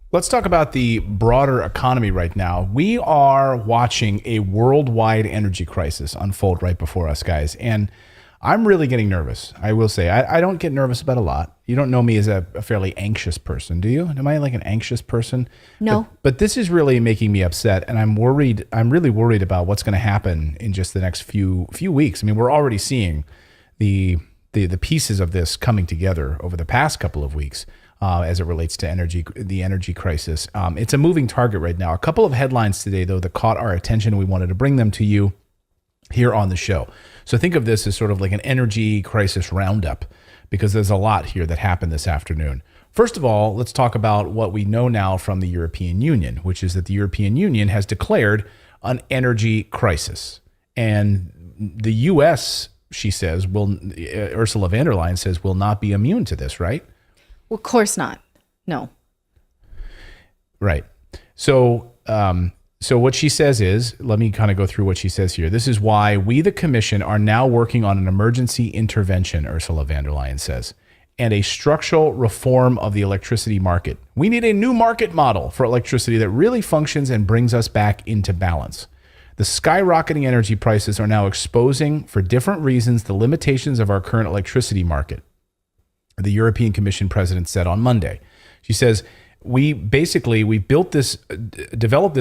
Let's talk about the broader economy right now. We are watching a worldwide energy crisis unfold right before us, guys. And I'm really getting nervous. I will say, I don't get nervous about a lot. You don't know me as a fairly anxious person, do you? Am I like an anxious person? No. But this is really making me upset, and I'm worried. I'm really worried about what's going to happen in just the next few weeks. I mean, we're already seeing the pieces of this coming together over the past couple of weeks. As it relates to the energy crisis. It's a moving target right now. A couple of headlines today, though, that caught our attention. We wanted to bring them to you here on the show. So think of this as sort of like an energy crisis roundup, because there's a lot here that happened this afternoon. First of all, let's talk about what we know now from the European Union, which is that the European Union has declared an energy crisis. And the U.S., she says, Ursula von der Leyen says, will not be immune to this, right? Well, of course not. No. Right. So what she says is, let me kind of go through what she says here. This is why we, the Commission, are now working on an emergency intervention, Ursula von der Leyen says, and a structural reform of the electricity market. We need a new market model for electricity that really functions and brings us back into balance. The skyrocketing energy prices are now exposing, for different reasons, the limitations of our current electricity market, the European Commission president said on Monday. She says, we developed this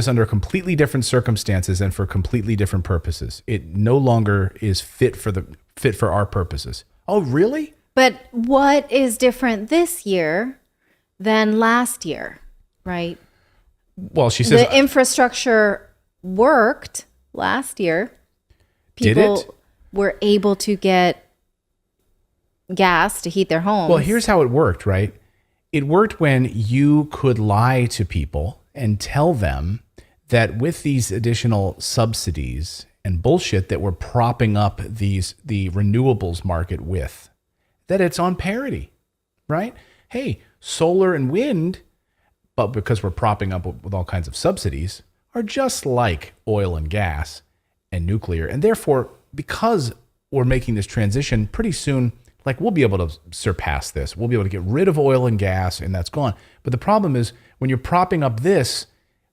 under completely different circumstances and for completely different purposes. It no longer is fit for our purposes. Oh, really? But what is different this year than last year, right? Well, she says the infrastructure worked last year. People were able to get gas to heat their homes. Well, here's how it worked, right? It worked when you could lie to people and tell them that with these additional subsidies and bullshit that we're propping up the renewables market with, that it's on parity, right? Hey, solar and wind, but because we're propping up with all kinds of subsidies, are just like oil and gas and nuclear. And therefore, because we're making this transition pretty soon, like we'll be able to surpass this. We'll be able to get rid of oil and gas, and that's gone. But the problem is when you're propping up this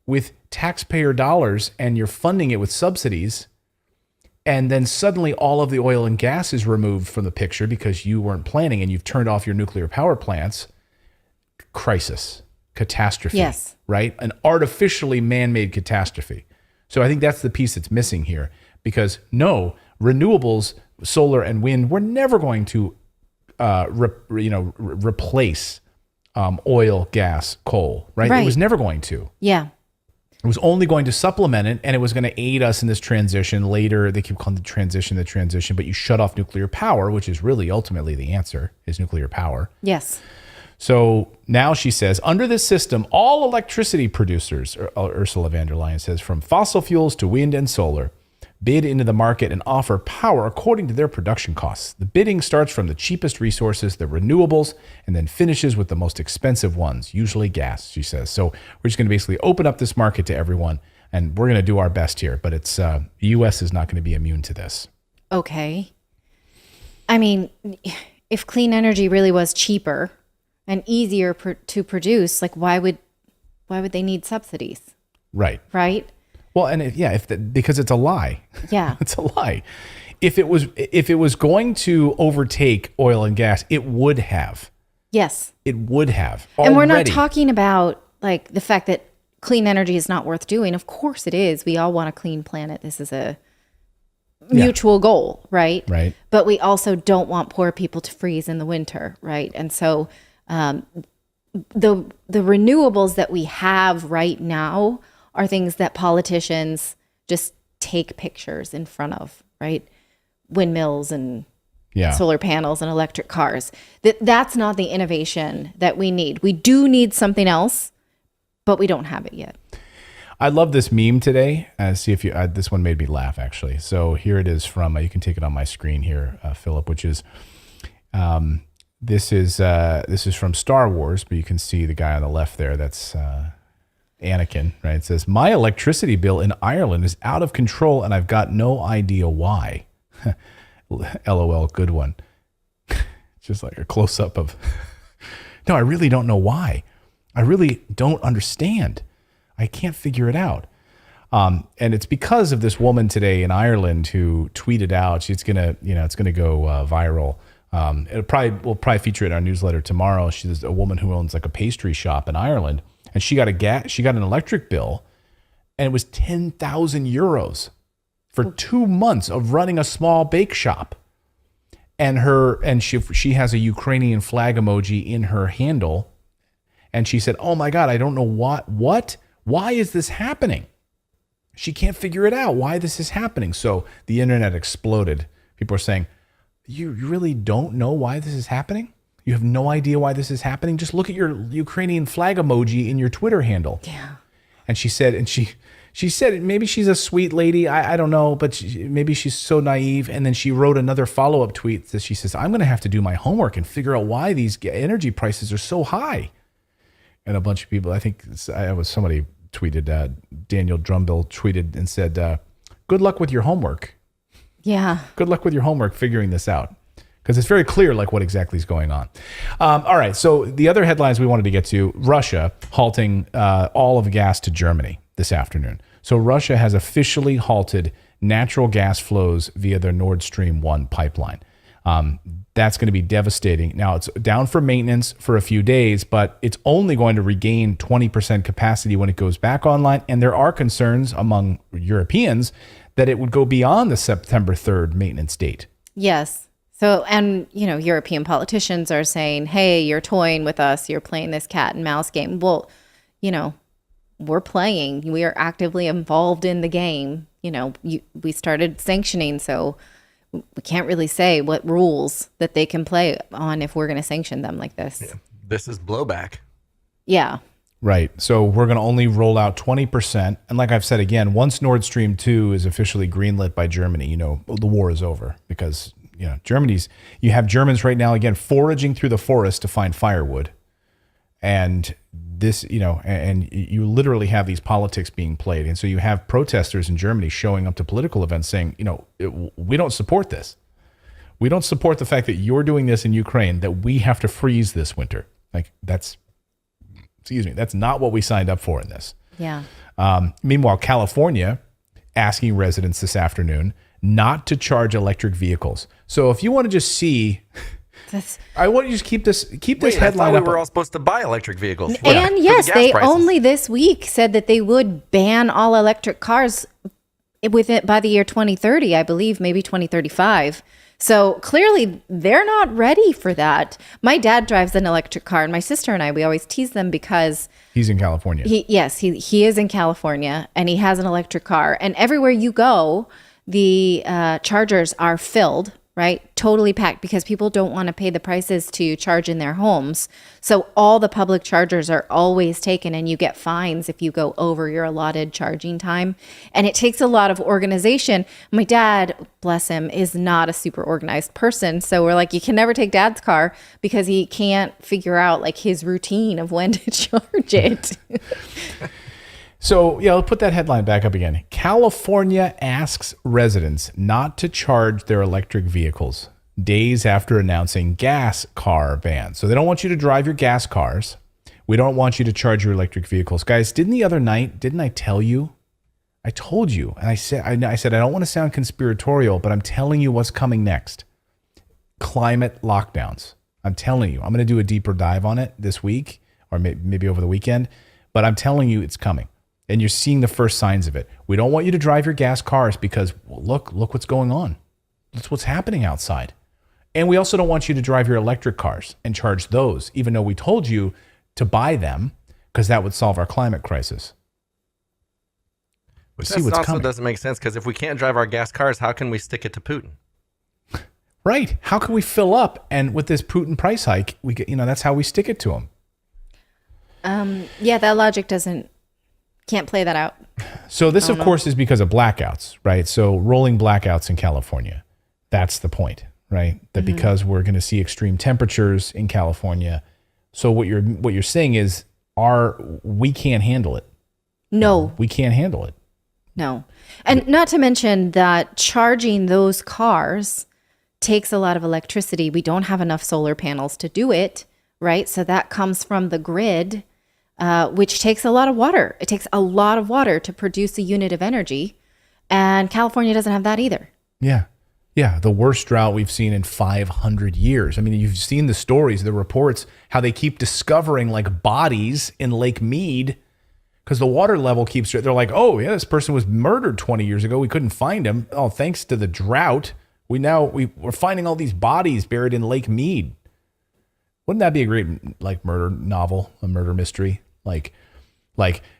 with taxpayer dollars and you're funding it with subsidies, and then suddenly all of the oil and gas is removed from the picture because you weren't planning and you've turned off your nuclear power plants, crisis, catastrophe, yes, right? An artificially man-made catastrophe. So I think that's the piece that's missing here, because no, renewables, solar and wind, were never going to replace oil, gas, coal, right? It was never going to. Yeah. It was only going to supplement it, and it was going to aid us in this transition later. They keep calling the transition, but you shut off nuclear power, which is really ultimately the answer, is nuclear power. Yes. So now she says, under this system, all electricity producers, Ursula von der Leyen says, from fossil fuels to wind and solar, bid into the market and offer power according to their production costs. The bidding starts from the cheapest resources, the renewables, and then finishes with the most expensive ones, usually gas, she says. So we're just going to basically open up this market to everyone, and we're going to do our best here. But it's the U.S. is not going to be immune to this. Okay. I mean, if clean energy really was cheaper and easier to produce, like why would they need subsidies? Right. Right? Well, and because it's a lie. Yeah. It's a lie. If it was going to overtake oil and gas, it would have. Yes. It would have. And we're not talking about like the fact that clean energy is not worth doing. Of course it is. We all want a clean planet. This is a mutual goal, right? Right. But we also don't want poor people to freeze in the winter, right? And so the renewables that we have right now are things that politicians just take pictures in front of, right? Windmills and solar panels and electric cars. That's not the innovation that we need. We do need something else, but we don't have it yet. I love this meme today. See if you. This one made me laugh actually. So here it is from. You can take it on my screen here, Philip. Which is, this is from Star Wars, but you can see the guy on the left there. That's Anakin, right? It says, my electricity bill in Ireland is out of control and I've got no idea why. LOL, good one. Just like a close up of, no, I really don't know why. I really don't understand. I can't figure it out. And it's because of this woman today in Ireland who tweeted out, it's gonna go viral. We'll probably feature it in our newsletter tomorrow. She's a woman who owns like a pastry shop in Ireland, and she got an electric bill, and it was 10,000 euros for 2 months of running a small bake shop. And she has a Ukrainian flag emoji in her handle, and she said, "Oh my God, I don't know why is this happening?" She can't figure it out why this is happening. So the internet exploded. People are saying, you really don't know why this is happening? You have no idea why this is happening? Just look at your Ukrainian flag emoji in your Twitter handle. Yeah. And she said, she said maybe she's a sweet lady. I don't know, but maybe she's so naive. And then she wrote another follow-up tweet that she says, I'm going to have to do my homework and figure out why these energy prices are so high. And a bunch of people, I think somebody tweeted, Daniel Drumbill tweeted and said, good luck with your homework. Yeah. Good luck with your homework figuring this out, because it's very clear like what exactly is going on. All right. So the other headlines we wanted to get to: Russia halting all of gas to Germany this afternoon. So Russia has officially halted natural gas flows via their Nord Stream 1 pipeline. That's going to be devastating. Now, it's down for maintenance for a few days, but it's only going to regain 20% capacity when it goes back online. And there are concerns among Europeans that it would go beyond the September 3rd maintenance date. Yes. So, and, European politicians are saying, hey, you're toying with us. You're playing this cat and mouse game. Well, we're playing. We are actively involved in the game. We started sanctioning, so we can't really say what rules that they can play on if we're going to sanction them like this. Yeah. This is blowback. Yeah. Right. So we're going to only roll out 20%. And like I've said again, once Nord Stream 2 is officially greenlit by Germany, the war is over, because, you have Germans right now, again, foraging through the forest to find firewood. And this, and you literally have these politics being played. And so you have protesters in Germany showing up to political events saying, we don't support this. We don't support the fact that you're doing this in Ukraine, that we have to freeze this winter. That's not what we signed up for in this. Yeah. Meanwhile, California asking residents this afternoon not to charge electric vehicles. So if you want to just see, I want you to just keep this headline up. We were all supposed to buy electric vehicles. And yes, they only this week said that they would ban all electric cars by the year 2030, I believe, maybe 2035. So clearly they're not ready for that. My dad drives an electric car, and my sister and I, we always tease them because he's in California. He is in California, and he has an electric car. And everywhere you go, the chargers are filled, right? Totally packed, because people don't want to pay the prices to charge in their homes. So all the public chargers are always taken, and you get fines if you go over your allotted charging time. And it takes a lot of organization. My dad, bless him, is not a super organized person. So we're like, you can never take dad's car, because he can't figure out his routine of when to charge it. So, yeah, I'll put that headline back up again. California asks residents not to charge their electric vehicles days after announcing gas car ban. So they don't want you to drive your gas cars. We don't want you to charge your electric vehicles. Guys, didn't I tell you? I told you. And I said, I don't want to sound conspiratorial, but I'm telling you what's coming next. Climate lockdowns. I'm telling you. I'm going to do a deeper dive on it this week, or maybe over the weekend. But I'm telling you it's coming. And you're seeing the first signs of it. We don't want you to drive your gas cars because, look what's going on. That's what's happening outside. And we also don't want you to drive your electric cars and charge those, even though we told you to buy them, because that would solve our climate crisis. Which also doesn't make sense, because if we can't drive our gas cars, how can we stick it to Putin? Right. How can we fill up? And with this Putin price hike, we get, that's how we stick it to him. Yeah, that logic can't play that out. So this, of course, is because of blackouts, right? So rolling blackouts in California. That's the point, right? That because we're going to see extreme temperatures in California. So what you're saying is we can't handle it. No. We can't handle it. No. And not to mention that charging those cars takes a lot of electricity. We don't have enough solar panels to do it, right? So that comes from the grid. which takes a lot of water. It takes a lot of water to produce a unit of energy. And California doesn't have that either. Yeah. Yeah. The worst drought we've seen in 500 years. I mean, you've seen the stories, the reports, how they keep discovering like bodies in Lake Mead because the water level keeps, they're like, oh, yeah, this person was murdered 20 years ago. We couldn't find him. Oh, thanks to the drought. We're finding all these bodies buried in Lake Mead. Wouldn't that be a great like murder novel, a murder mystery? Like,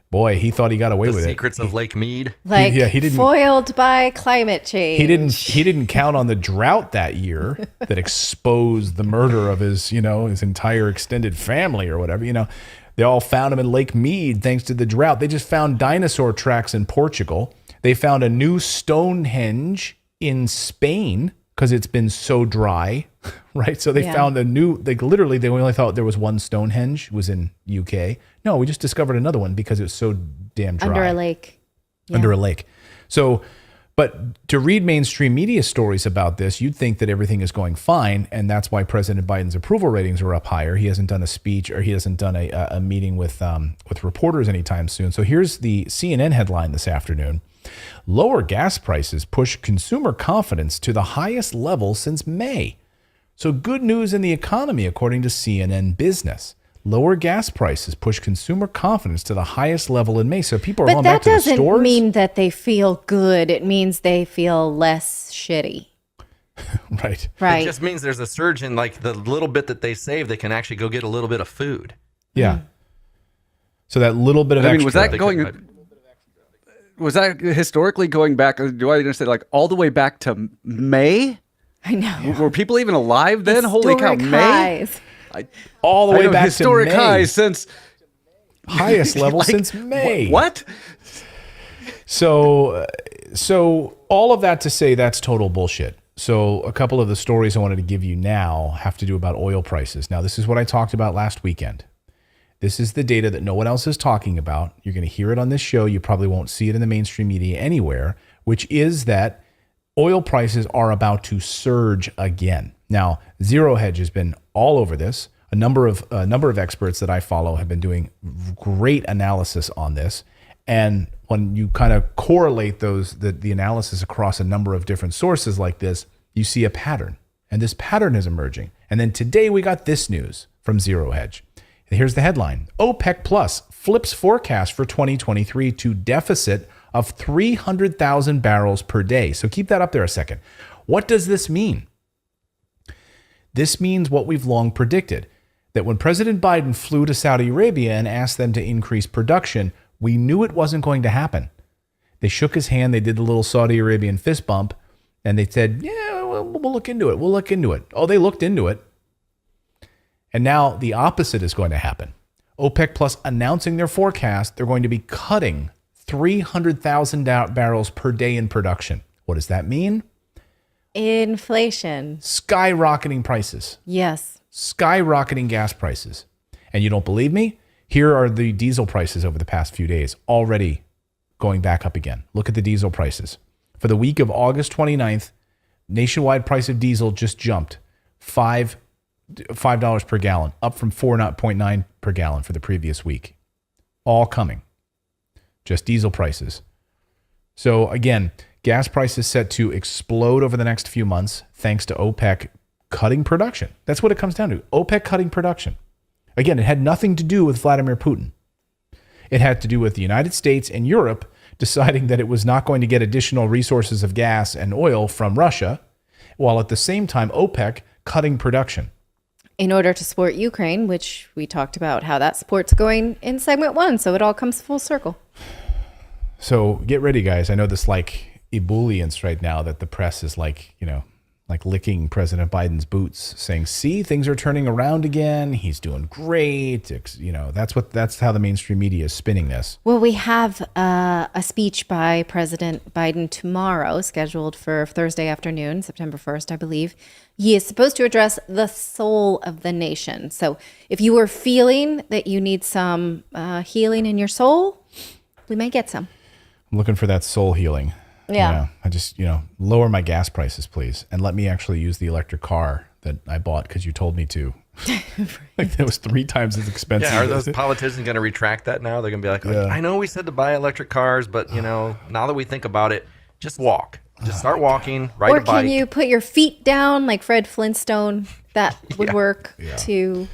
boy, he thought he got away with it. Secrets of Lake Mead. Like he didn't, foiled by climate change. He didn't count on the drought that year that exposed the murder of his entire extended family or whatever. They all found him in Lake Mead thanks to the drought. They just found dinosaur tracks in Portugal. They found a new Stonehenge in Spain because it's been so dry, right? So they found a new, they only thought there was one Stonehenge, was in UK. No, we just discovered another one because it was so damn dry. Under a lake. Yeah. Under a lake. So, but to read mainstream media stories about this, you'd think that everything is going fine. And that's why President Biden's approval ratings are up higher. He hasn't done a speech or he hasn't done a meeting with reporters anytime soon. So here's the CNN headline this afternoon. Lower gas prices push consumer confidence to the highest level since May. So good news in the economy, according to CNN Business. Lower gas prices push consumer confidence to the highest level in May. So people are going back to the stores. But that doesn't mean that they feel good. It means they feel less shitty. Right. It just means there's a surge in like the little bit that they save, they can actually go get a little bit of food. Yeah. So that little bit of extra. Was that historically going back? Do I understand like all the way back to May? I know. Were people even alive then? Historic Holy cow, highs. May! All the way back historic to May. highs since highest level since May. What? So all of that to say that's total bullshit. So a couple of the stories I wanted to give you now have to do about oil prices. Now, this is what I talked about last weekend. This is the data that no one else is talking about. You're going to hear it on this show. You probably won't see it in the mainstream media anywhere, which is that oil prices are about to surge again. Now, Zero Hedge has been all over this. A number of experts that I follow have been doing great analysis on this. And when you kind of correlate the analysis across a number of different sources like this, you see a pattern. And this pattern is emerging. And then today we got this news from Zero Hedge. Here's the headline. OPEC Plus flips forecast for 2023 to deficit of 300,000 barrels per day. So keep that up there a second. What does this mean? This means what we've long predicted, that when President Biden flew to Saudi Arabia and asked them to increase production, we knew it wasn't going to happen. They shook his hand, they did the little Saudi Arabian fist bump, and they said, yeah, we'll look into it. We'll look into it. Oh, they looked into it. And now the opposite is going to happen. OPEC Plus announcing their forecast, they're going to be cutting 300,000 barrels per day in production. What does that mean? Inflation. Skyrocketing prices. Yes. Skyrocketing gas prices. And you don't believe me? Here are the diesel prices over the past few days, already going back up again. Look at the diesel prices. For the week of August 29th, nationwide price of diesel just jumped $5 per gallon, up from 4.9 per gallon for the previous week. All coming. Just diesel prices. So again, gas prices set to explode over the next few months thanks to OPEC cutting production. That's what it comes down to. OPEC cutting production. Again, it had nothing to do with Vladimir Putin. It had to do with the United States and Europe deciding that it was not going to get additional resources of gas and oil from Russia, while at the same time OPEC cutting production. In order to support Ukraine, which we talked about how that support's going in segment 1, so it all comes full circle. So get ready, guys. I know this like ebullience right now that the press is like, like licking President Biden's boots, saying, see, things are turning around again. He's doing great. That's how the mainstream media is spinning this. Well, we have a speech by President Biden tomorrow, scheduled for Thursday afternoon, September 1st, I believe. He is supposed to address the soul of the nation. So if you were feeling that you need some healing in your soul, we may get some. I'm looking for that soul healing. Yeah. I just, lower my gas prices, please. And let me actually use the electric car that I bought because you told me to. Like that was 3 times as expensive. Yeah, are those politicians going to retract that now? They're going to be like, I know we said to buy electric cars, but now that we think about it, just walk. Just start walking, ride a bike. Or can you put your feet down like Fred Flintstone? That would work too.